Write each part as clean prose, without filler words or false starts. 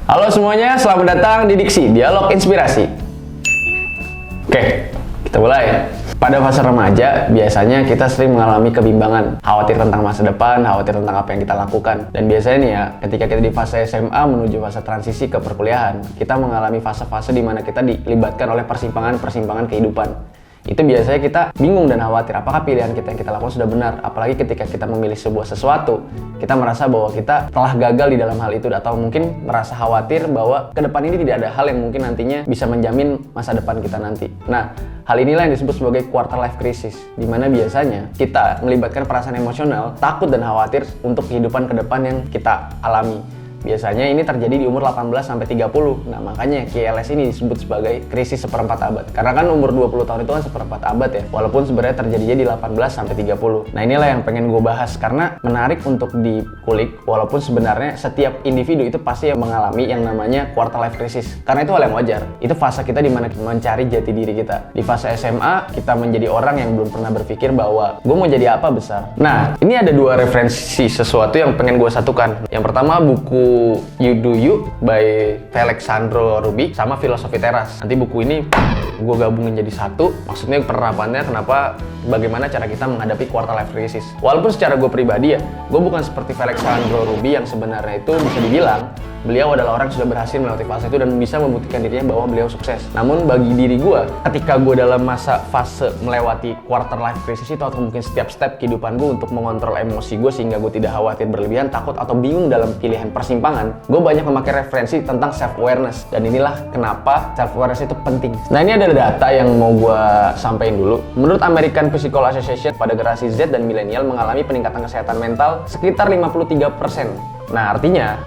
Halo semuanya, selamat datang di Diksi, Dialog Inspirasi. Oke, kita mulai. Pada fase remaja, biasanya kita sering mengalami kebimbangan, khawatir tentang masa depan, khawatir tentang apa yang kita lakukan. Dan biasanya nih ya, ketika kita di fase SMA menuju fase transisi ke perkuliahan, kita mengalami fase-fase di mana kita dilibatkan oleh persimpangan-persimpangan kehidupan. Itu biasanya kita bingung dan khawatir apakah pilihan kita yang kita lakukan sudah benar. Apalagi ketika kita memilih sebuah sesuatu, kita merasa bahwa kita telah gagal di dalam hal itu, atau mungkin merasa khawatir bahwa ke depan ini tidak ada hal yang mungkin nantinya bisa menjamin masa depan kita nanti. Nah, hal inilah yang disebut sebagai quarter life crisis, di mana biasanya kita melibatkan perasaan emosional, takut dan khawatir untuk kehidupan ke depan yang kita alami. Biasanya ini terjadi di umur 18-30. Nah, makanya KLS ini disebut sebagai krisis seperempat abad. Karena kan umur 20 tahun itu kan seperempat abad ya. Walaupun sebenarnya terjadinya di 18-30. Nah, inilah yang pengen gue bahas karena menarik untuk dikulik. Walaupun sebenarnya setiap individu itu pasti mengalami yang namanya quarter life crisis. Karena itu hal yang wajar. Itu fase kita di mana mencari jati diri kita. Di fase SMA, kita menjadi orang yang belum pernah berpikir bahwa gue mau jadi apa besar. Nah, ini ada dua referensi sesuatu yang pengen gue satukan. Yang pertama, buku You Do You by Felix Sandro Ruby sama Filosofi Teras. Nanti buku ini gue gabungin jadi satu. Maksudnya penerapannya bagaimana cara kita menghadapi quarter life crisis. Walaupun secara gue pribadi ya, gue bukan seperti Felix Sandro Ruby yang sebenarnya itu bisa dibilang beliau adalah orang yang sudah berhasil melewati fase itu dan bisa membuktikan dirinya bahwa beliau sukses. Namun bagi diri gue, ketika gue dalam fase melewati quarter life crisis itu, atau mungkin setiap step kehidupan gue untuk mengontrol emosi gue sehingga gue tidak khawatir berlebihan, takut atau bingung dalam pilihan persimpangan, gue banyak memakai referensi tentang self-awareness. Dan inilah kenapa self-awareness itu penting. Nah, ini ada data yang mau gue sampaikan dulu. Menurut American Physical Association, pada generasi Z dan milenial mengalami peningkatan kesehatan mental sekitar 53%. Nah, artinya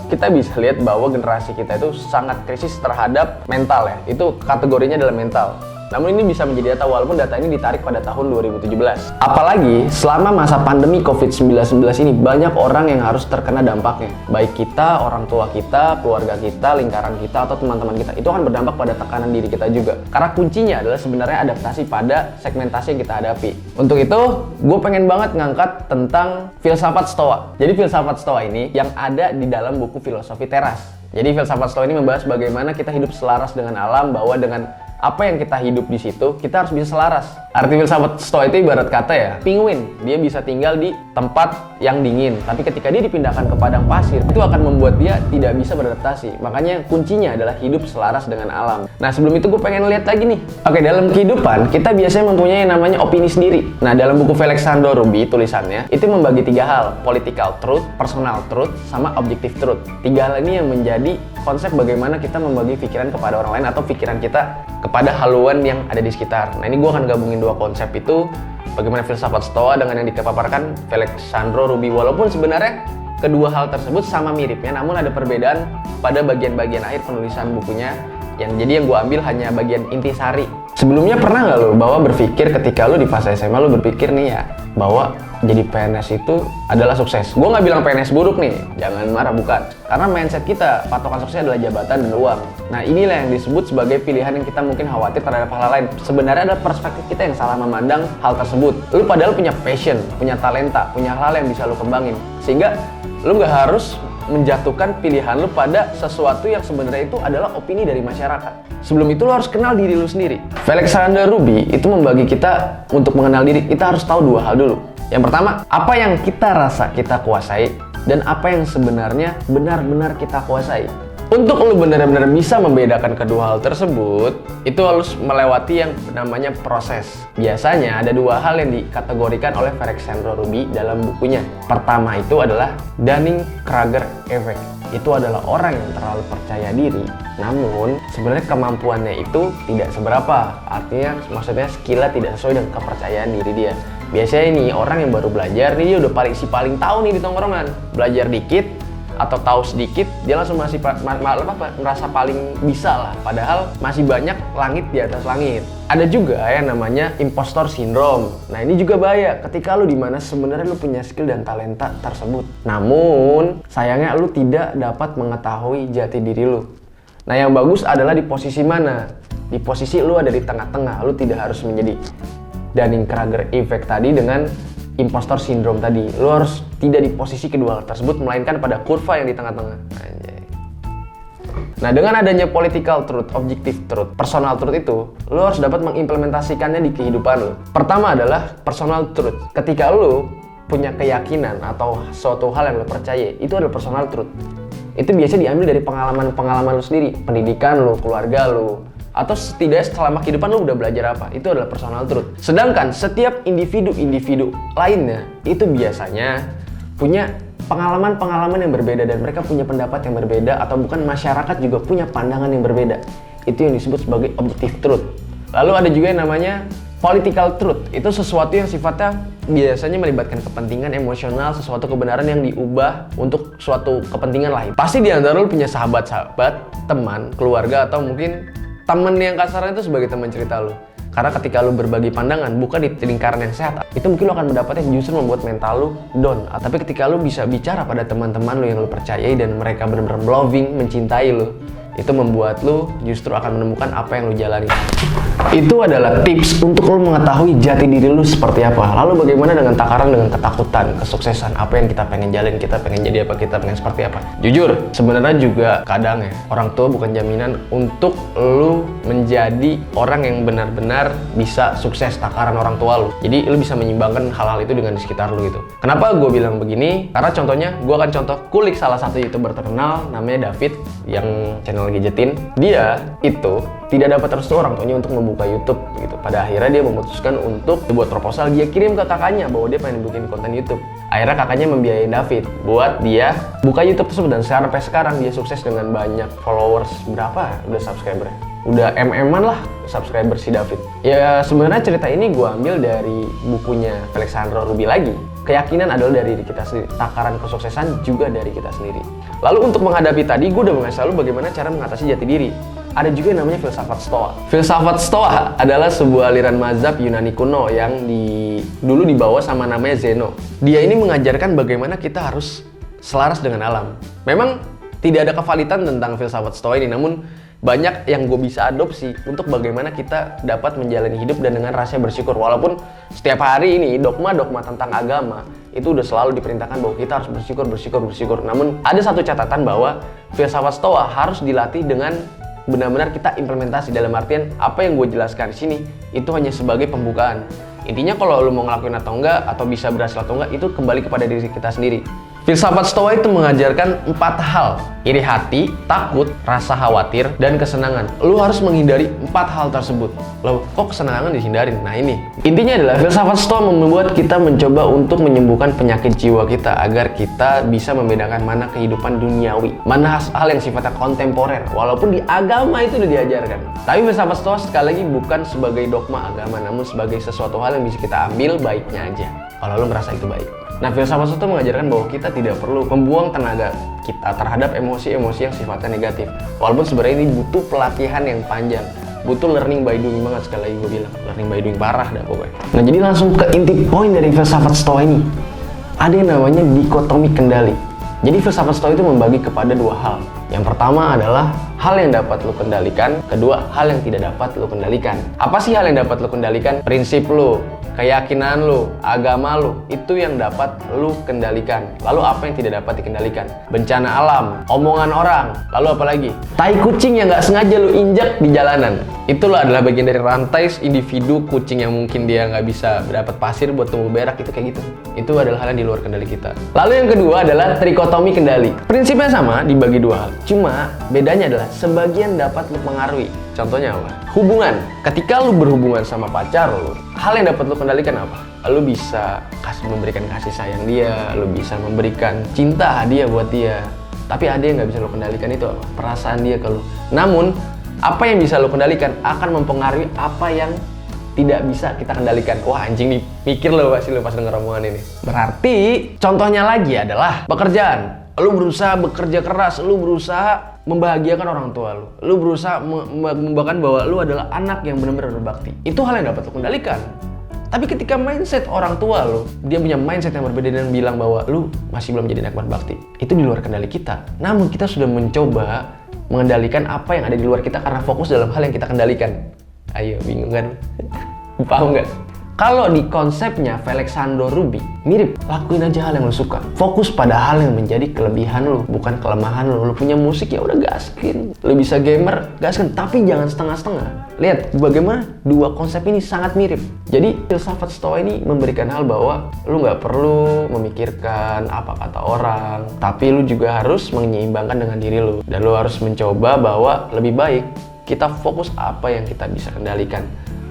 kita bisa lihat bahwa generasi kita itu sangat krisis terhadap mental ya. Itu kategorinya adalah mental. Namun ini bisa menjadi data walaupun data ini ditarik pada tahun 2017. Apalagi selama masa pandemi COVID-19 ini banyak orang yang harus terkena dampaknya. Baik kita, orang tua kita, keluarga kita, lingkaran kita, atau teman-teman kita. Itu akan berdampak pada tekanan diri kita juga. Karena kuncinya adalah sebenarnya adaptasi pada segmentasi yang kita hadapi. Untuk itu, gue pengen banget ngangkat tentang filsafat Stoa. Jadi filsafat Stoa ini yang ada di dalam buku Filosofi Teras. Jadi filsafat Stoa ini membahas bagaimana kita hidup selaras dengan alam, bahwa dengan apa yang kita hidup di situ, kita harus bisa selaras. Arti filsafat Stoa itu ibarat kata ya, penguin, dia bisa tinggal di tempat yang dingin, tapi ketika dia dipindahkan ke padang pasir, itu akan membuat dia tidak bisa beradaptasi. Makanya kuncinya adalah hidup selaras dengan alam. Nah, sebelum itu gue pengen lihat lagi nih. Oke, dalam kehidupan, kita biasanya mempunyai yang namanya opini sendiri. Nah, dalam buku Felix Sandro Ruby, tulisannya, itu membagi 3 hal. Political truth, personal truth, sama objective truth. 3 hal ini yang menjadi konsep bagaimana kita membagi pikiran kepada orang lain atau pikiran kita kepada haluan yang ada di sekitar. Nah, ini gue akan gabungin 2 konsep itu, bagaimana filsafat Stoa dengan yang dipaparkan Felix Sandro Ruby. Walaupun sebenarnya kedua hal tersebut sama miripnya, namun ada perbedaan pada bagian-bagian akhir penulisan bukunya. Yang gue ambil hanya bagian intisari. Sebelumnya pernah nggak lo bahwa berpikir ketika lo di fase SMA lo berpikir nih ya bahwa jadi PNS itu adalah sukses. Gue nggak bilang PNS buruk nih, jangan marah, bukan. Karena mindset kita, patokan sukses adalah jabatan dan uang. Nah, inilah yang disebut sebagai pilihan yang kita mungkin khawatir terhadap hal lain. Sebenarnya adalah perspektif kita yang salah memandang hal tersebut. Lu padahal punya passion, punya talenta, punya hal yang bisa lu kembangin. Sehingga lu nggak harus menjatuhkan pilihan lu pada sesuatu yang sebenarnya itu adalah opini dari masyarakat. Sebelum itu lu harus kenal diri lu sendiri. Felix Sandro Ruby itu membagi kita untuk mengenal diri, kita harus tahu 2 hal dulu. Yang pertama, apa yang kita rasa kita kuasai dan apa yang sebenarnya benar-benar kita kuasai. Untuk lu benar-benar bisa membedakan kedua hal tersebut, itu harus melewati yang namanya proses. Biasanya ada 2 hal yang dikategorikan oleh Felix Sandro Ruby dalam bukunya. Pertama itu adalah Dunning-Kruger effect. Itu adalah orang yang terlalu percaya diri, namun sebenarnya kemampuannya itu tidak seberapa. Artinya maksudnya skillnya tidak sesuai dengan kepercayaan diri dia. Biasanya ini orang yang baru belajar, nih dia udah paling tahu nih di tongkrongan. Belajar dikit atau tahu sedikit, dia langsung masih merasa paling bisa lah. Padahal masih banyak langit di atas langit. Ada juga yang namanya impostor syndrome. Nah, ini juga bahaya ketika lu dimana sebenarnya lu punya skill dan talenta tersebut. Namun sayangnya lu tidak dapat mengetahui jati diri lu. Nah, yang bagus adalah di posisi mana? Di posisi lu ada di tengah-tengah. Lu tidak harus menjadi Dunning-Kruger effect tadi dengan impostor syndrome tadi. Lu harus tidak di posisi kedua hal tersebut, melainkan pada kurva yang di tengah-tengah. Anjay. Nah, dengan adanya political truth, objective truth, personal truth itu, lu harus dapat mengimplementasikannya di kehidupan lu. Pertama adalah personal truth. Ketika lu punya keyakinan atau suatu hal yang lu percaya, itu adalah personal truth. Itu biasa diambil dari pengalaman lu sendiri, pendidikan lu, keluarga lu, atau setidaknya selama kehidupan lu udah belajar apa. Itu adalah personal truth. Sedangkan setiap individu lainnya itu biasanya punya pengalaman-pengalaman yang berbeda dan mereka punya pendapat yang berbeda, atau bukan masyarakat juga punya pandangan yang berbeda. Itu yang disebut sebagai objective truth. Lalu ada juga yang namanya political truth. Itu sesuatu yang sifatnya biasanya melibatkan kepentingan emosional, sesuatu kebenaran yang diubah untuk suatu kepentingan lain. Pasti di antara lu punya sahabat-sahabat, teman, keluarga, atau mungkin temen yang kasarnya itu sebagai teman cerita lu. Karena ketika lu berbagi pandangan bukan di lingkaran yang sehat, itu mungkin lu akan mendapatnya justru membuat mental lu down. Tapi ketika lu bisa bicara pada teman-teman lu yang lu percayai dan mereka benar-benar loving, mencintai lu, itu membuat lu justru akan menemukan apa yang lu jalani. Itu adalah tips untuk lu mengetahui jati diri lu seperti apa. Lalu bagaimana dengan takaran, dengan ketakutan, kesuksesan, apa yang kita pengen jalin, kita pengen jadi apa, kita pengen seperti apa. Jujur, sebenarnya juga kadang ya, orang tua bukan jaminan untuk lu menjadi orang yang benar-benar bisa sukses takaran orang tua lu. Jadi lu bisa menyimbangkan hal-hal itu dengan di sekitar lu gitu. Kenapa gue bilang begini? Karena contohnya, gue akan contoh kulik salah satu YouTuber terkenal namanya David yang channel Gadgetin. Dia itu tidak dapat restu orang tuanya untuk membuka YouTube gitu. Pada akhirnya dia memutuskan untuk buat proposal, dia kirim ke kakaknya bahwa dia pengen bikin konten YouTube. Akhirnya kakaknya membiayai David buat dia buka YouTube tersebut, dan sampai sekarang dia sukses dengan banyak followers. Berapa udah subscriber? Udah MM-an lah subscriber si David. Ya sebenarnya cerita ini gue ambil dari bukunya Alexandra Ruby lagi. Keyakinan adalah dari diri kita sendiri, takaran kesuksesan juga dari kita sendiri. Lalu untuk menghadapi tadi, gue udah mengasih lu bagaimana cara mengatasi jati diri. Ada juga yang namanya filsafat Stoa. Filsafat Stoa adalah sebuah aliran mazhab Yunani kuno yang dulu dibawa sama namanya Zeno. Dia ini mengajarkan bagaimana kita harus selaras dengan alam. Memang tidak ada kevalitan tentang filsafat Stoa ini, namun banyak yang gue bisa adopsi untuk bagaimana kita dapat menjalani hidup dan dengan rasa bersyukur. Walaupun setiap hari ini dogma-dogma tentang agama itu udah selalu diperintahkan bahwa kita harus bersyukur. Namun ada satu catatan bahwa filsafat Stoa harus dilatih dengan benar-benar kita implementasi. Dalam artian apa yang gue jelaskan di sini itu hanya sebagai pembukaan. Intinya kalau lo mau ngelakuin atau enggak, atau bisa berhasil atau enggak, itu kembali kepada diri kita sendiri. Filsafat Stoa itu mengajarkan 4 hal: iri hati, takut, rasa khawatir, dan kesenangan. Lu harus menghindari 4 hal tersebut. Loh, kok kesenangan dihindarin? Nah ini, intinya adalah filsafat Stoa membuat kita mencoba untuk menyembuhkan penyakit jiwa kita agar kita bisa membedakan mana kehidupan duniawi, mana hal yang sifatnya kontemporer. Walaupun di agama itu udah diajarkan. Tapi filsafat Stoa sekali lagi bukan sebagai dogma agama, namun sebagai sesuatu hal yang bisa kita ambil baiknya aja kalau lu merasa itu baik. Nah, filsafat itu mengajarkan bahwa kita tidak perlu membuang tenaga kita terhadap emosi-emosi yang sifatnya negatif. Walaupun sebenarnya ini butuh pelatihan yang panjang, butuh learning by doing banget. Sekali lagi gue bilang, learning by doing parah dah pokoknya. Nah, jadi langsung ke inti poin dari filsafat Stoa ini. Ada yang namanya dikotomi kendali. Jadi filsafat Stoa itu membagi kepada 2 hal. Yang pertama adalah hal yang dapat lu kendalikan, kedua hal yang tidak dapat lu kendalikan. Apa sih hal yang dapat lu kendalikan? Prinsip lu, keyakinan lu, agama lu, itu yang dapat lu kendalikan. Lalu apa yang tidak dapat dikendalikan? Bencana alam, omongan orang, lalu apa lagi? Tai kucing yang nggak sengaja lu injak di jalanan. Itulah adalah bagian dari rantai individu kucing yang mungkin dia nggak bisa dapat pasir buat tumbuh berak, itu kayak gitu. Itu adalah hal yang di luar kendali kita. Lalu yang kedua adalah trikotomi kendali. Prinsipnya sama, dibagi 2 hal. Cuma bedanya adalah sebagian dapat mempengaruhi. Contohnya apa? Hubungan. Ketika lu berhubungan sama pacar lu, hal yang dapat lu kendalikan apa? Lu bisa memberikan kasih sayang dia, lu bisa memberikan cinta, hadiah buat dia. Tapi ada yang nggak bisa lu kendalikan, itu apa? Perasaan dia ke lu. Namun apa yang bisa lo kendalikan akan mempengaruhi apa yang tidak bisa kita kendalikan. Wah anjing nih, mikir lo pasti lo pas denger omongan ini. Berarti contohnya lagi adalah pekerjaan. Lo berusaha bekerja keras, lo berusaha membahagiakan orang tua lo. Lo berusaha membuktikan bahwa lo adalah anak yang benar-benar berbakti. Itu hal yang dapat lo kendalikan. Tapi ketika mindset orang tua lo, dia punya mindset yang berbeda dan bilang bahwa lo masih belum jadi anak berbakti, itu di luar kendali kita. Namun kita sudah mencoba mengendalikan apa yang ada di luar kita karena fokus dalam hal yang kita kendalikan. Ayo, bingung kan? Paham nggak? Kalau di konsepnya Alexander Ruby, mirip, lakuin aja hal yang lu suka. Fokus pada hal yang menjadi kelebihan lu, bukan kelemahan lu. Lu punya musik ya udah gaskin. Lu bisa gamer, gaskin, tapi jangan setengah-setengah. Lihat bagaimana dua konsep ini sangat mirip. Jadi filsafat Stoa ini memberikan hal bahwa lu nggak perlu memikirkan apa kata orang, tapi lu juga harus menyeimbangkan dengan diri lu. Dan lu harus mencoba bahwa lebih baik kita fokus apa yang kita bisa kendalikan.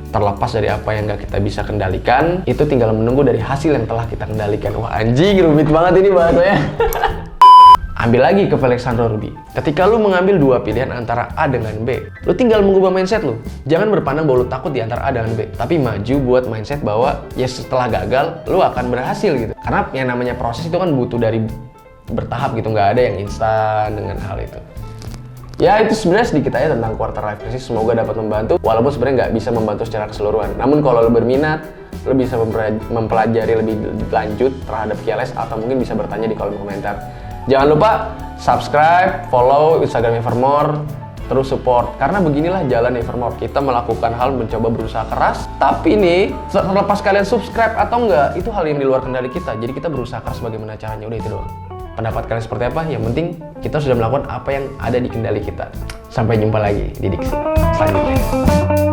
Terlepas dari apa yang nggak kita bisa kendalikan, itu tinggal menunggu dari hasil yang telah kita kendalikan. Wah anjing, rumit banget ini bahasanya. Ambil lagi ke Alexander Ruby. Ketika lu mengambil dua pilihan antara A dengan B, lu tinggal mengubah mindset lu. Jangan berpandang bahwa lu takut di antara A dengan B, tapi maju buat mindset bahwa ya setelah gagal, lu akan berhasil gitu. Karena yang namanya proses itu kan butuh dari bertahap gitu, nggak ada yang instan dengan hal itu. Ya itu sebenarnya sedikit aja tentang quarter life crisis, semoga dapat membantu walaupun sebenarnya nggak bisa membantu secara keseluruhan. Namun kalau lo berminat, lo bisa mempelajari lebih lanjut terhadap QLS atau mungkin bisa bertanya di kolom komentar. Jangan lupa subscribe, follow Instagram Evermore, terus support. Karena beginilah jalan Evermore, kita melakukan hal mencoba berusaha keras, tapi nih terlepas kalian subscribe atau enggak, itu hal yang di luar kendali kita. Jadi kita berusaha keras bagaimana caranya, udah itu doang. Pendapat kalian seperti apa? Yang penting kita sudah melakukan apa yang ada di kendali kita. Sampai jumpa lagi di Diksi selanjutnya.